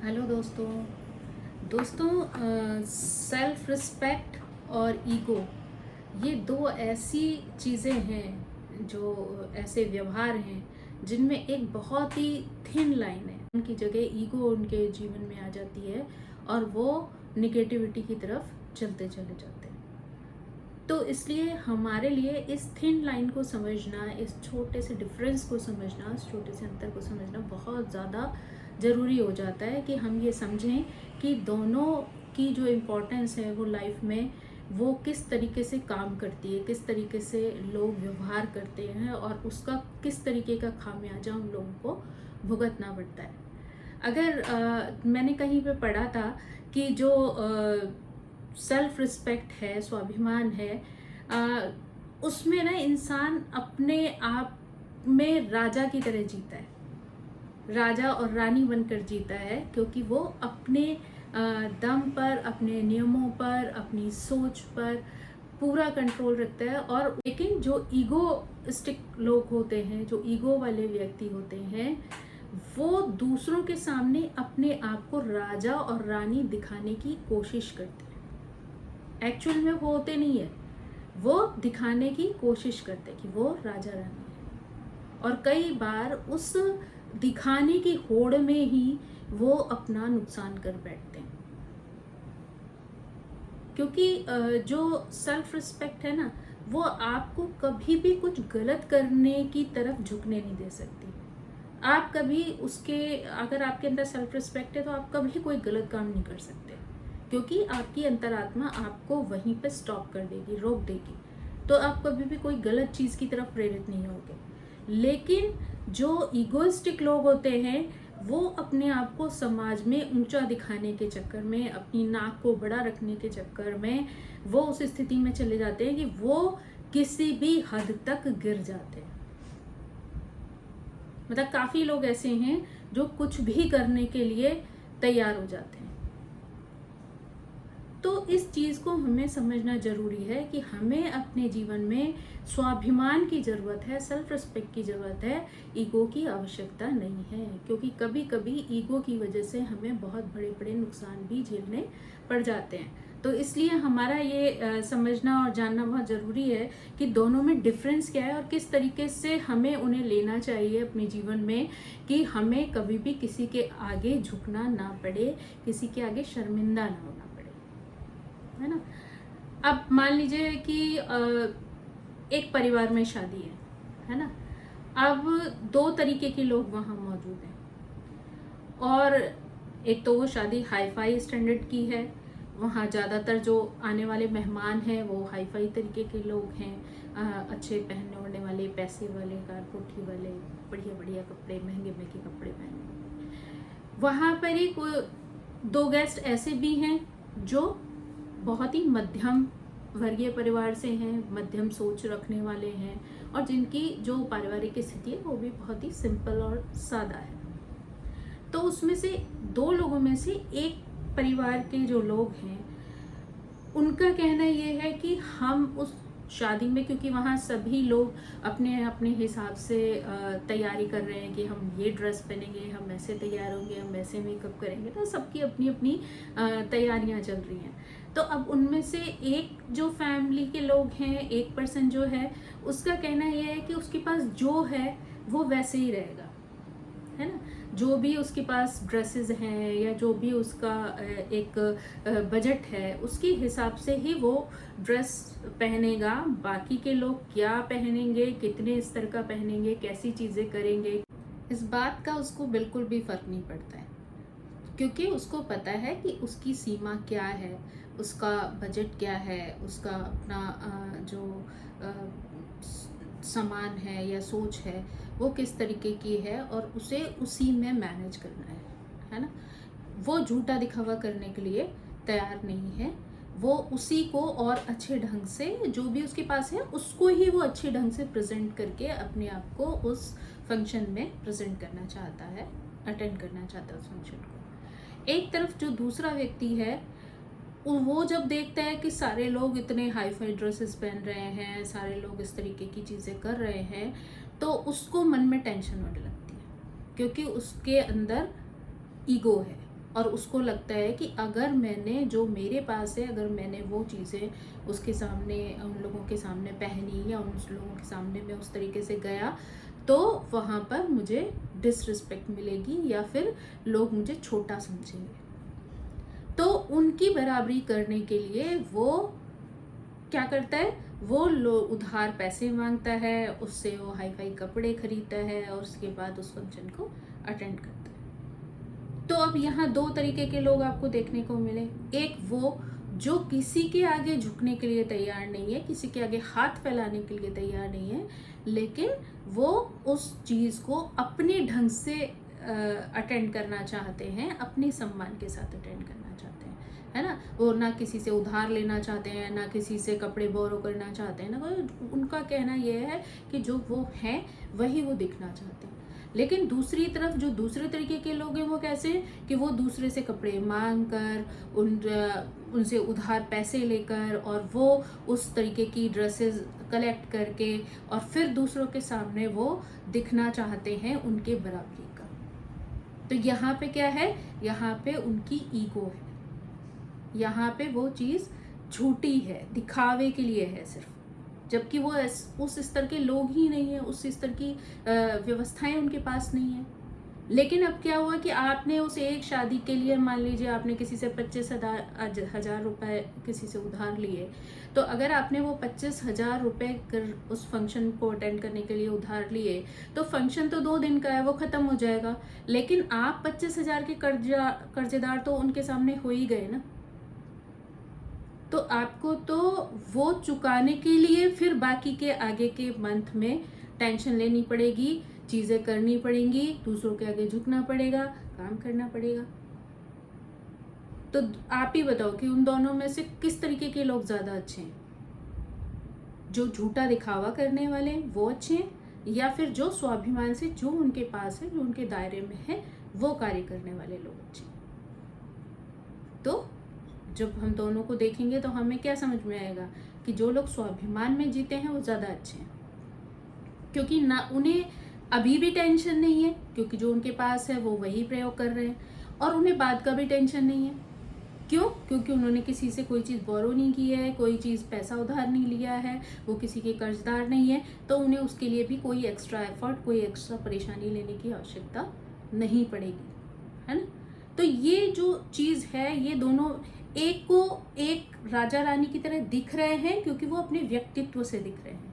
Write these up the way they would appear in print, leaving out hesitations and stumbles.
Hello दोस्तों self respect और ego, ये दो ऐसी चीज़ें हैं, जो ऐसे व्यवहार हैं जिनमें एक बहुत ही थिन लाइन है। उनकी जगह ईगो उनके जीवन में आ जाती है और वो निगेटिविटी की तरफ चलते चले जाते हैं। तो इसलिए हमारे लिए इस थिन लाइन को समझना, इस छोटे से डिफरेंस को समझना, इस छोटे से अंतर को समझना बहुत ज़्यादा ज़रूरी हो जाता है कि हम ये समझें कि दोनों की जो इम्पोर्टेंस है वो लाइफ में वो किस तरीके से काम करती है, किस तरीके से लोग व्यवहार करते हैं और उसका किस तरीके का खामियाजा उन लोगों को भुगतना पड़ता है। अगर मैंने कहीं पे पढ़ा था कि जो सेल्फ रिस्पेक्ट है, स्वाभिमान है, उसमें ना इंसान अपने आप में राजा की तरह जीता है, राजा और रानी बनकर जीता है, क्योंकि वो अपने दम पर, अपने नियमों पर, अपनी सोच पर पूरा कंट्रोल रखता है। और लेकिन जो ईगोइस्टिक लोग होते हैं, जो ईगो वाले व्यक्ति होते हैं, वो दूसरों के सामने अपने आप को राजा और रानी दिखाने की कोशिश करते हैं। एक्चुअल में वो होते नहीं है, वो दिखाने की कोशिश करते हैं कि वो राजा रानी है, और कई बार उस दिखाने की होड़ में ही वो अपना नुकसान कर बैठते हैं। क्योंकि जो सेल्फ रिस्पेक्ट है ना, वो आपको कभी भी कुछ गलत करने की तरफ झुकने नहीं दे सकती। आप कभी उसके, अगर आपके अंदर सेल्फ रिस्पेक्ट है तो आप कभी कोई गलत काम नहीं कर सकते, क्योंकि आपकी अंतरात्मा आपको वहीं पे स्टॉप कर देगी, रोक देगी। तो आप कभी भी कोई गलत चीज़ की तरफ प्रेरित नहीं होगे। लेकिन जो ईगोइस्टिक लोग होते हैं, वो अपने आप को समाज में ऊंचा दिखाने के चक्कर में, अपनी नाक को बड़ा रखने के चक्कर में वो उस स्थिति में चले जाते हैं कि वो किसी भी हद तक गिर जाते हैं। मतलब काफ़ी लोग ऐसे हैं जो कुछ भी करने के लिए तैयार हो जाते हैं। तो इस चीज़ को हमें समझना ज़रूरी है कि हमें अपने जीवन में स्वाभिमान की ज़रूरत है, सेल्फ रिस्पेक्ट की ज़रूरत है, ईगो की आवश्यकता नहीं है। क्योंकि कभी कभी ईगो की वजह से हमें बहुत बड़े बड़े नुकसान भी झेलने पड़ जाते हैं। तो इसलिए हमारा ये समझना और जानना बहुत ज़रूरी है कि दोनों में डिफरेंस क्या है और किस तरीके से हमें उन्हें लेना चाहिए अपने जीवन में, कि हमें कभी भी किसी के आगे झुकना ना पड़े, किसी के आगे शर्मिंदा ना होना पड़े, है ना। अब मान लीजिए कि एक परिवार में शादी है ना। अब दो तरीके के लोग वहाँ मौजूद हैं, और एक तो वो शादी हाई फाई स्टैंडर्ड की है, वहाँ ज़्यादातर जो आने वाले मेहमान हैं वो हाई फाई तरीके के लोग हैं, अच्छे पहनने ओढ़ने वाले, पैसे वाले, कार कोठी वाले, बढ़िया बढ़िया कपड़े, महंगे महंगे कपड़े पहने। वहाँ पर ही कोई दो गेस्ट ऐसे भी हैं जो बहुत ही मध्यम वर्गीय परिवार से हैं, मध्यम सोच रखने वाले हैं, और जिनकी जो पारिवारिक स्थिति है वो भी बहुत ही सिंपल और सादा है। तो उसमें से दो लोगों में से एक परिवार के जो लोग हैं, उनका कहना ये है कि हम उस शादी में, क्योंकि वहाँ सभी लोग अपने अपने हिसाब से तैयारी कर रहे हैं कि हम ये ड्रेस पहनेंगे, हम ऐसे तैयार होंगे, हम ऐसे मेकअप करेंगे, तो सबकी अपनी अपनी तैयारियां चल रही हैं। तो अब उनमें से एक जो फैमिली के लोग हैं, एक पर्सन जो है, उसका कहना यह है कि उसके पास जो है वो वैसे ही रहेगा, है ना। जो भी उसके पास ड्रेसेस हैं या जो भी उसका एक बजट है, उसके हिसाब से ही वो ड्रेस पहनेगा। बाकी के लोग क्या पहनेंगे, कितने स्तर का पहनेंगे, कैसी चीज़ें करेंगे, इस बात का उसको बिल्कुल भी फर्क नहीं पड़ता है, क्योंकि उसको पता है कि उसकी सीमा क्या है, उसका बजट क्या है, उसका अपना जो सामान है या सोच है वो किस तरीके की है, और उसे उसी में मैनेज करना है ना। वो झूठा दिखावा करने के लिए तैयार नहीं है, वो उसी को और अच्छे ढंग से, जो भी उसके पास है उसको ही वो अच्छे ढंग से प्रेजेंट करके अपने आप को उस फंक्शन में प्रेजेंट करना चाहता है, अटेंड करना चाहता है उस फंक्शन को। एक तरफ जो दूसरा व्यक्ति है, वो जब देखता है कि सारे लोग इतने हाई फाई ड्रेसेस पहन रहे हैं, सारे लोग इस तरीके की चीज़ें कर रहे हैं, तो उसको मन में टेंशन होने लगती है, क्योंकि उसके अंदर ईगो है और उसको लगता है कि अगर मैंने जो मेरे पास है, अगर मैंने वो चीज़ें उसके सामने, उन लोगों के सामने पहनी या उन लोगों के सामने मैं उस तरीके से गया, तो वहाँ पर मुझे डिसरिस्पेक्ट मिलेगी या फिर लोग मुझे छोटा समझेंगे। तो उनकी बराबरी करने के लिए वो क्या करता है, वो उधार पैसे मांगता है, उससे वो हाई फाई कपड़े खरीदता है और उसके बाद उस फंक्शन को अटेंड करता है। तो अब यहाँ दो तरीके के लोग आपको देखने को मिले। एक वो जो किसी के आगे झुकने के लिए तैयार नहीं है, किसी के आगे हाथ फैलाने के लिए तैयार नहीं है, लेकिन वो उस चीज़ को अपने ढंग से अटेंड करना चाहते हैं, अपने सम्मान के साथ अटेंड करना चाहते हैं, है ना। वो ना किसी से उधार लेना चाहते हैं, ना किसी से कपड़े बोरो करना चाहते हैं, ना उनका कहना यह है कि जो वो हैं वही वो दिखना चाहते हैं। लेकिन दूसरी तरफ जो दूसरे तरीके के लोग हैं वो कैसे, कि वो दूसरे से कपड़े मांग कर, उनसे उधार पैसे लेकर और वो उस तरीके की ड्रेसेस कलेक्ट करके और फिर दूसरों के सामने वो दिखना चाहते हैं उनके बराबरी का। तो यहाँ पे क्या है, यहाँ पे उनकी ईगो है, यहाँ पे वो चीज़ झूठी है, दिखावे के लिए है सिर्फ, जबकि वो उस स्तर के लोग ही नहीं है, उस स्तर की व्यवस्थाएं उनके पास नहीं है। लेकिन अब क्या हुआ कि आपने उस एक शादी के लिए, मान लीजिए आपने किसी से 25,000 रुपए किसी से उधार लिए, तो अगर आपने वो 25,000 रुपए कर उस फंक्शन को अटेंड करने के लिए उधार लिए, तो फंक्शन तो 2 दिन का है, वो खत्म हो जाएगा, लेकिन आप 25,000 के कर्जेदार तो उनके सामने हो ही गए ना। तो आपको तो वो चुकाने के लिए फिर बाकी के आगे के मंथ में टेंशन लेनी पड़ेगी, चीज़ें करनी पड़ेंगी, दूसरों के आगे झुकना पड़ेगा, काम करना पड़ेगा। तो आप ही बताओ कि उन दोनों में से किस तरीके के लोग ज़्यादा अच्छे हैं? जो झूठा दिखावा करने वाले हैं वो अच्छे हैं, या फिर जो स्वाभिमान से, जो उनके पास है, जो उनके दायरे में है, वो कार्य करने वाले लोग अच्छे हैं? तो जब हम दोनों को देखेंगे तो हमें क्या समझ में आएगा कि जो लोग स्वाभिमान में जीते हैं वो ज़्यादा अच्छे हैं, क्योंकि ना उन्हें अभी भी टेंशन नहीं है, क्योंकि जो उनके पास है वो वही प्रयोग कर रहे हैं, और उन्हें बाद का भी टेंशन नहीं है। क्यों? क्योंकि उन्होंने किसी से कोई चीज़ बोरो नहीं की है, कोई चीज़ पैसा उधार नहीं लिया है, वो किसी के कर्जदार नहीं है, तो उन्हें उसके लिए भी कोई एक्स्ट्रा एफर्ट, कोई एक्स्ट्रा परेशानी लेने की आवश्यकता नहीं पड़ेगी, है ना। तो ये जो चीज़ है, ये दोनों एक को एक राजा रानी की तरह दिख रहे हैं क्योंकि वो अपने व्यक्तित्व से दिख रहे हैं,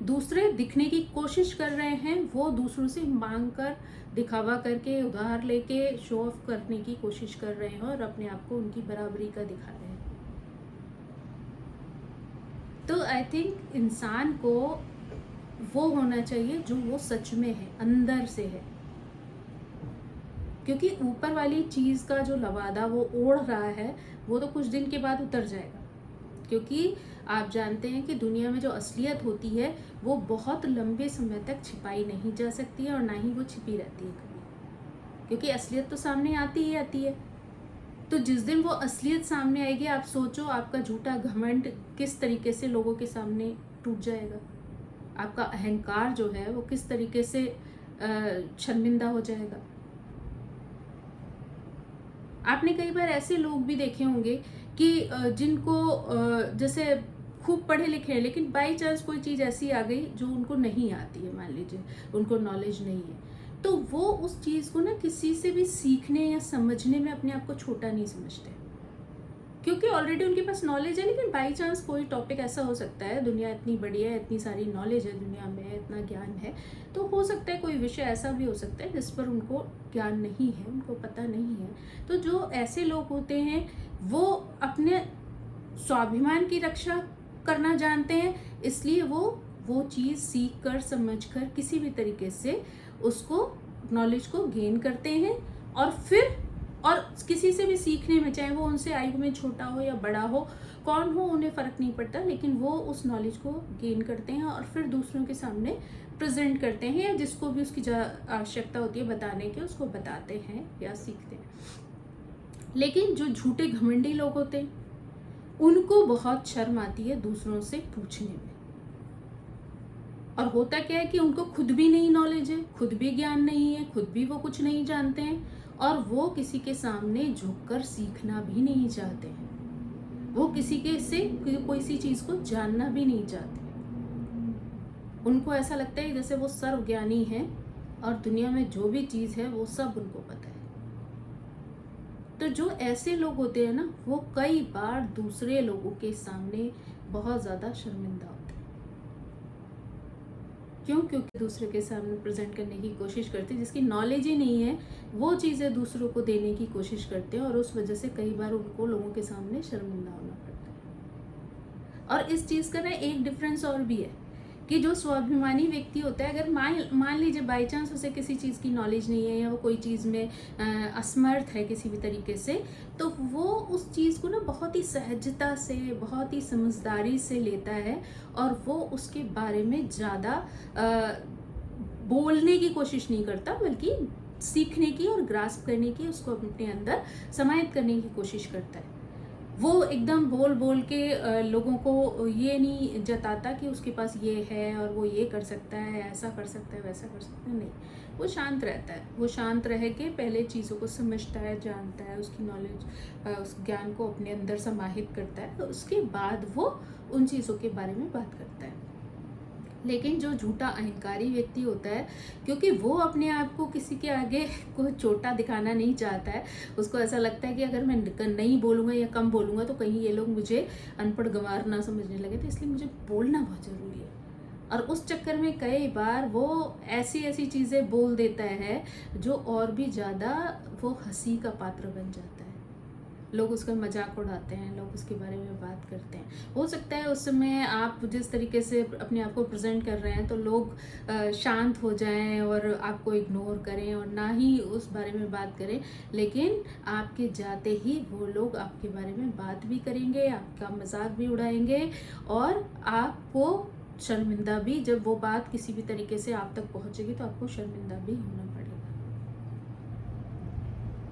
दूसरे दिखने की कोशिश कर रहे हैं, वो दूसरों से मांग कर, दिखावा करके, उधार लेके शो ऑफ करने की कोशिश कर रहे हैं और अपने आप को उनकी बराबरी का दिखा रहे हैं। तो आई थिंक इंसान को वो होना चाहिए जो वो सच में है, अंदर से है, क्योंकि ऊपर वाली चीज़ का जो लवादा वो ओढ़ रहा है वो तो कुछ दिन के बाद उतर जाएगा, क्योंकि आप जानते हैं कि दुनिया में जो असलियत होती है वो बहुत लंबे समय तक छिपाई नहीं जा सकती है और ना ही वो छिपी रहती है कभी, क्योंकि असलियत तो सामने आती ही आती है। तो जिस दिन वो असलियत सामने आएगी, आप सोचो आपका झूठा घमंड किस तरीके से लोगों के सामने टूट जाएगा, आपका अहंकार जो है वो किस तरीके से शर्मिंदा हो जाएगा। आपने कई बार ऐसे लोग भी देखे होंगे कि जिनको जैसे खूब पढ़े लिखे हैं, लेकिन बाई चांस कोई चीज़ ऐसी आ गई जो उनको नहीं आती है, मान लीजिए उनको नॉलेज नहीं है, तो वो उस चीज़ को ना किसी से भी सीखने या समझने में अपने आप को छोटा नहीं समझते, क्योंकि ऑलरेडी उनके पास नॉलेज है। लेकिन बाई चांस कोई टॉपिक ऐसा हो सकता है, दुनिया इतनी बड़ी है, इतनी सारी नॉलेज है दुनिया में, इतना ज्ञान है, तो हो सकता है कोई विषय ऐसा भी हो सकता है जिस पर उनको ज्ञान नहीं है, उनको पता नहीं है। तो जो ऐसे लोग होते हैं वो अपने स्वाभिमान की रक्षा करना जानते हैं, इसलिए वो चीज़ सीख कर, समझ कर, किसी भी तरीके से उसको, नॉलेज को गेन करते हैं, और फिर और किसी से भी सीखने में, चाहे वो उनसे आयु में छोटा हो या बड़ा हो, कौन हो उन्हें फ़र्क नहीं पड़ता, लेकिन वो उस नॉलेज को गेन करते हैं और फिर दूसरों के सामने प्रेजेंट करते हैं, या जिसको भी उसकी आवश्यकता होती है बताने की, उसको बताते हैं या सीखते हैं। लेकिन जो झूठे घमंडी लोग होते हैं उनको बहुत शर्म आती है दूसरों से पूछने में, और होता क्या है कि उनको खुद भी नहीं नॉलेज है, खुद भी ज्ञान नहीं है, खुद भी वो कुछ नहीं जानते हैं, और वो किसी के सामने झुककर सीखना भी नहीं चाहते हैं। वो किसी के से कोई सी चीज को जानना भी नहीं चाहते। उनको ऐसा लगता है जैसे वो सर्वज्ञानी है और दुनिया में जो भी चीज है वो सब उनको पता है। तो जो ऐसे लोग होते हैं ना, वो कई बार दूसरे लोगों के सामने बहुत ज्यादा शर्मिंदा होते हैं। क्यों? क्योंकि दूसरे के सामने प्रेजेंट करने की कोशिश करते हैं, जिसकी नॉलेज ही नहीं है वो चीज़ें दूसरों को देने की कोशिश करते हैं, और उस वजह से कई बार उनको लोगों के सामने शर्मिंदा होना पड़ता है। और इस चीज़ का ना एक डिफरेंस और भी है कि जो स्वाभिमानी व्यक्ति होता है, अगर मान लीजिए बाई चांस उसे किसी चीज़ की नॉलेज नहीं है या वो कोई चीज़ में असमर्थ है किसी भी तरीके से, तो वो उस चीज़ को ना बहुत ही सहजता से, बहुत ही समझदारी से लेता है, और वो उसके बारे में ज़्यादा बोलने की कोशिश नहीं करता, बल्कि सीखने की और ग्रास्प करने की, उसको अपने अंदर समाहित करने की कोशिश करता है। वो एकदम बोल बोल के लोगों को ये नहीं जताता कि उसके पास ये है और वो ये कर सकता है, ऐसा कर सकता है, वैसा कर सकता है, नहीं। वो शांत रहता है। वो शांत रह के पहले चीज़ों को समझता है, जानता है, उसकी नॉलेज, उस ज्ञान को अपने अंदर समाहित करता है, तो उसके बाद वो उन चीज़ों के बारे में बात करता है। लेकिन जो झूठा अहंकारी व्यक्ति होता है, क्योंकि वो अपने आप को किसी के आगे कोई छोटा दिखाना नहीं चाहता है, उसको ऐसा लगता है कि अगर मैं नहीं बोलूँगा या कम बोलूँगा तो कहीं ये लोग मुझे अनपढ़ गंवार ना समझने लगे, तो इसलिए मुझे बोलना बहुत ज़रूरी है। और उस चक्कर में कई बार वो ऐसी ऐसी चीज़ें बोल देता है जो और भी ज़्यादा वो हंसी का पात्र बन जाता है। लोग उसका मजाक उड़ाते हैं, लोग उसके बारे में बात करते हैं। हो सकता है उस समय आप जिस तरीके से अपने आप को प्रेजेंट कर रहे हैं तो लोग शांत हो जाएं और आपको इग्नोर करें और ना ही उस बारे में बात करें, लेकिन आपके जाते ही वो लोग आपके बारे में बात भी करेंगे, आपका मजाक भी उड़ाएंगे, और आपको शर्मिंदा भी, जब वो बात किसी भी तरीके से आप तक पहुंचेगी तो आपको शर्मिंदा भी होना पड़ेगा।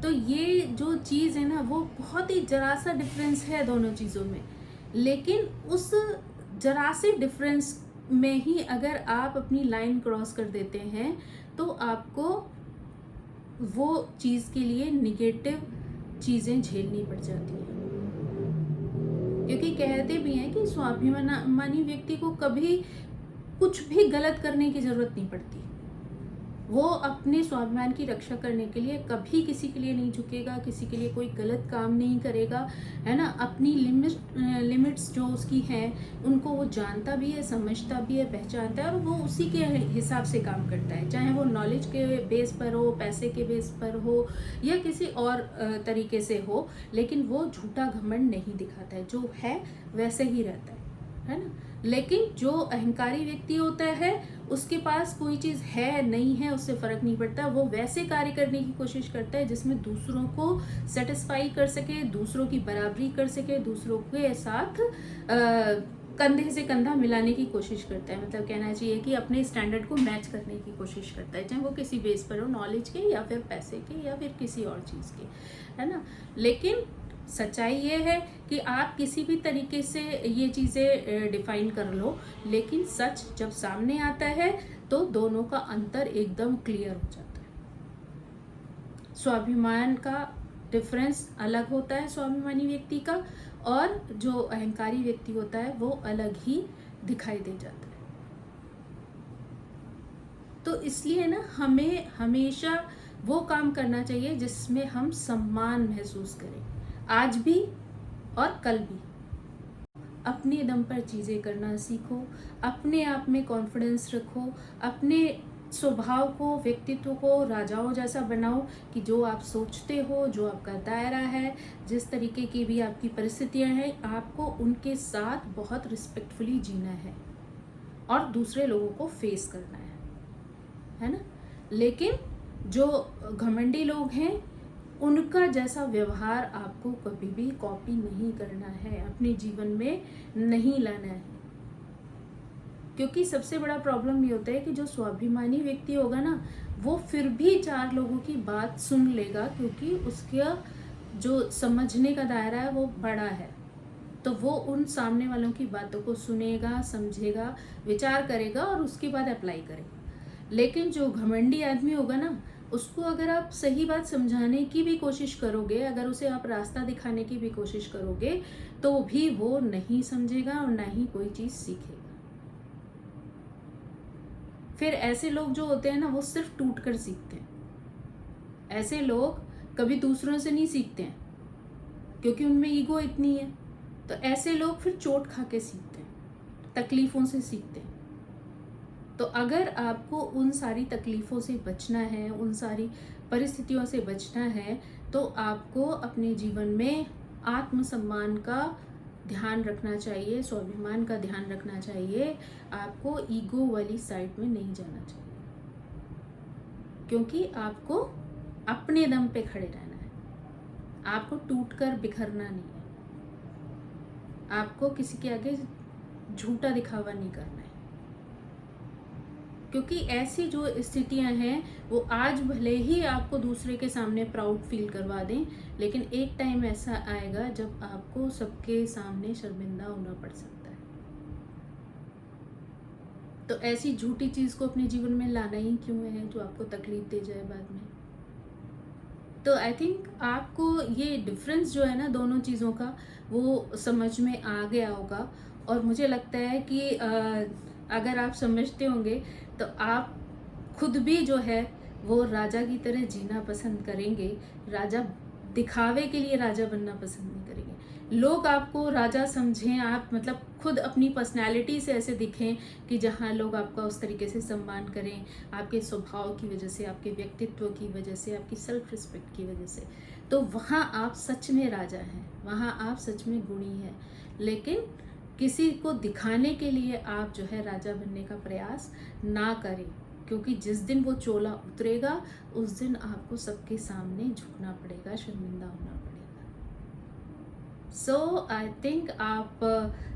तो ये जो चीज़ है ना, वो बहुत ही जरा सा डिफरेंस है दोनों चीज़ों में, लेकिन उस जरा से डिफरेंस में ही अगर आप अपनी लाइन क्रॉस कर देते हैं तो आपको वो चीज़ के लिए निगेटिव चीज़ें झेलनी पड़ जाती हैं। क्योंकि कहते भी हैं कि स्वाभिमानी व्यक्ति को कभी कुछ भी गलत करने की जरूरत नहीं पड़ती। वो अपने स्वाभिमान की रक्षा करने के लिए कभी किसी के लिए नहीं झुकेगा, किसी के लिए कोई गलत काम नहीं करेगा, है ना। अपनी लिमिट्स जो उसकी हैं उनको वो जानता भी है, समझता भी है, पहचानता है, और वो उसी के हिसाब से काम करता है, चाहे वो नॉलेज के बेस पर हो, पैसे के बेस पर हो, या किसी और तरीके से हो, लेकिन वो झूठा घमंड नहीं दिखाता है, जो है वैसे ही रहता है ना। लेकिन जो अहंकारी व्यक्ति होता है उसके पास कोई चीज़ है नहीं है उससे फर्क नहीं पड़ता, वो वैसे कार्य करने की कोशिश करता है जिसमें दूसरों को सेटिस्फाई कर सके, दूसरों की बराबरी कर सके, दूसरों के साथ कंधे से कंधा मिलाने की कोशिश करता है। मतलब कहना चाहिए कि अपने स्टैंडर्ड को मैच करने की कोशिश करता है, चाहे वो किसी बेस पर हो, नॉलेज के या फिर पैसे के या फिर किसी और चीज़ के, है ना। लेकिन सच्चाई ये है कि आप किसी भी तरीके से ये चीज़ें डिफाइन कर लो, लेकिन सच जब सामने आता है तो दोनों का अंतर एकदम क्लियर हो जाता है। स्वाभिमान का डिफरेंस अलग होता है स्वाभिमानी व्यक्ति का, और जो अहंकारी व्यक्ति होता है वो अलग ही दिखाई दे जाता है। तो इसलिए ना हमें हमेशा वो काम करना चाहिए जिसमें हम सम्मान महसूस करें, आज भी और कल भी। अपने दम पर चीज़ें करना सीखो, अपने आप में कॉन्फिडेंस रखो, अपने स्वभाव को, व्यक्तित्व को राजाओं जैसा बनाओ कि जो आप सोचते हो, जो आपका दायरा है, जिस तरीके की भी आपकी परिस्थितियां हैं, आपको उनके साथ बहुत रिस्पेक्टफुली जीना है और दूसरे लोगों को फेस करना है ना। लेकिन जो घमंडी लोग हैं उनका जैसा व्यवहार आपको कभी भी कॉपी नहीं करना है, अपने जीवन में नहीं लाना है। क्योंकि सबसे बड़ा प्रॉब्लम ये होता है कि जो स्वाभिमानी व्यक्ति होगा ना, वो फिर भी 4 लोगों की बात सुन लेगा, क्योंकि उसका जो समझने का दायरा है वो बड़ा है, तो वो उन सामने वालों की बातों को सुनेगा, समझेगा, विचार करेगा और उसके बाद अप्लाई करेगा। लेकिन जो घमंडी आदमी होगा ना, उसको अगर आप सही बात समझाने की भी कोशिश करोगे, अगर उसे आप रास्ता दिखाने की भी कोशिश करोगे, तो भी वो नहीं समझेगा और ना ही कोई चीज़ सीखेगा। फिर ऐसे लोग जो होते हैं ना, वो सिर्फ टूट कर सीखते हैं। ऐसे लोग कभी दूसरों से नहीं सीखते हैं, क्योंकि उनमें ईगो इतनी है। तो ऐसे लोग फिर चोट खा के सीखते हैं, तकलीफ़ों से सीखते हैं। तो अगर आपको उन सारी तकलीफ़ों से बचना है, उन सारी परिस्थितियों से बचना है, तो आपको अपने जीवन में आत्मसम्मान का ध्यान रखना चाहिए, स्वाभिमान का ध्यान रखना चाहिए। आपको ईगो वाली साइड में नहीं जाना चाहिए, क्योंकि आपको अपने दम पे खड़े रहना है। आपको टूट कर बिखरना नहीं है। आपको किसी के आगे झूठा दिखावा नहीं करना है, क्योंकि ऐसी जो स्थितियां हैं वो आज भले ही आपको दूसरे के सामने प्राउड फील करवा दें, लेकिन एक टाइम ऐसा आएगा जब आपको सबके सामने शर्मिंदा होना पड़ सकता है। तो ऐसी झूठी चीज़ को अपने जीवन में लाना ही क्यों है जो आपको तकलीफ दे जाए बाद में। तो आई थिंक आपको ये डिफरेंस जो है ना दोनों चीज़ों का, वो समझ में आ गया होगा। और मुझे लगता है कि अगर आप समझते होंगे तो आप खुद भी जो है वो राजा की तरह जीना पसंद करेंगे। राजा दिखावे के लिए राजा बनना पसंद नहीं करेंगे। लोग आपको राजा समझें, आप मतलब खुद अपनी पर्सनैलिटी से ऐसे दिखें कि जहाँ लोग आपका उस तरीके से सम्मान करें, आपके स्वभाव की वजह से, आपके व्यक्तित्व की वजह से, आपकी सेल्फ रिस्पेक्ट की वजह से, तो वहाँ आप सच में राजा हैं, वहाँ आप सच में गुणी हैं। लेकिन किसी को दिखाने के लिए आप जो है राजा बनने का प्रयास ना करें, क्योंकि जिस दिन वो चोला उतरेगा उस दिन आपको सबके सामने झुकना पड़ेगा, शर्मिंदा होना पड़ेगा। सो आई थिंक आप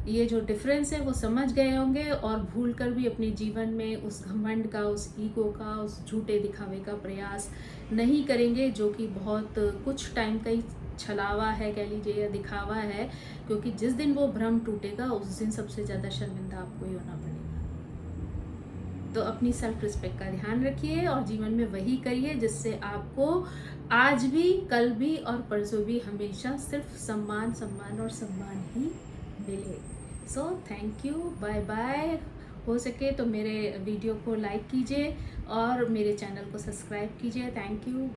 ये जो डिफरेंस है वो समझ गए होंगे, और भूल कर भी अपने जीवन में उस घमंड का, उस ईगो का, उस झूठे दिखावे का प्रयास नहीं करेंगे, जो कि बहुत कुछ टाइम का ही छलावा है कह लीजिए, या दिखावा है। क्योंकि जिस दिन वो भ्रम टूटेगा उस दिन सबसे ज़्यादा शर्मिंदा आपको ही होना पड़ेगा। तो अपनी सेल्फ रिस्पेक्ट का ध्यान रखिए और जीवन में वही करिए जिससे आपको आज भी, कल भी और परसों भी हमेशा सिर्फ सम्मान, सम्मान और सम्मान ही मिले। So thank you, bye bye. हो सके तो मेरे वीडियो को लाइक कीजिए और मेरे चैनल को सब्सक्राइब कीजिए। Thank you.